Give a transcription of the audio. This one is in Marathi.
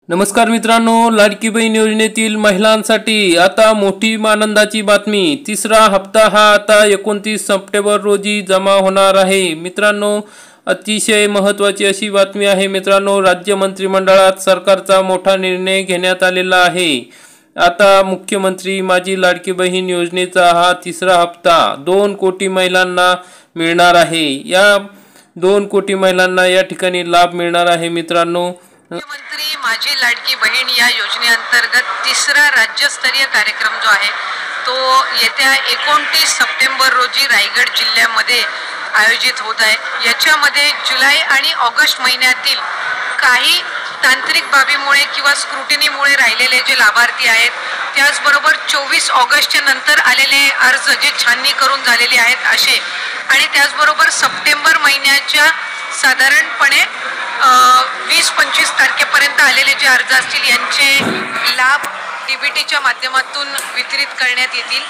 नमस्कार मित्रांनो, लाडकी बहीण योजनेतील महिलांसाठी आता मोठी आनंदाची बातमी। तिसरा हप्ता हा आता 29 सप्टेंबर रोजी जमा होणार आहे। मित्रांनो, अतिशय महत्त्वाची अशी बातमी आहे मित्रांनो, राज्य मंत्रिमंडळात सरकारचा मोठा निर्णय घेण्यात आलेला आहे। आता मुख्यमंत्री माझी लाडकी बहीण योजनेचा हा तिसरा हप्ता 2 कोटी महिलांना मिळणार आहे। या 2 कोटी महिलांना या ठिकाणी लाभ मिळणार आहे मित्रांनो। मुख्यमंत्री माझी लाडकी बहीण या योजनेअंतर्गत तिसरा राज्यस्तरीय कार्यक्रम जो आहे तो येत्या 29 सप्टेंबर रोजी रायगड जिल्ह्यामध्ये आयोजित होत आहे। याच्यामध्ये जुलै आणि ऑगस्ट महिन्यातील काही तांत्रिक बाबीमुळे किंवा स्क्रुटिनीमुळे राहिलेले जे लाभार्थी आहेत, त्याचबरोबर 24 ऑगस्टच्या नंतर आलेले अर्ज जे छाननी करून झालेले आहेत असे, आणि त्याचबरोबर सप्टेंबर महिन्याच्या साधारणपणे 20-25 तारखेपर्यंत आलेले जे अर्ज असतील यांचे लाभ डीबीटीच्या माध्यमातून वितरित करण्यात येतील।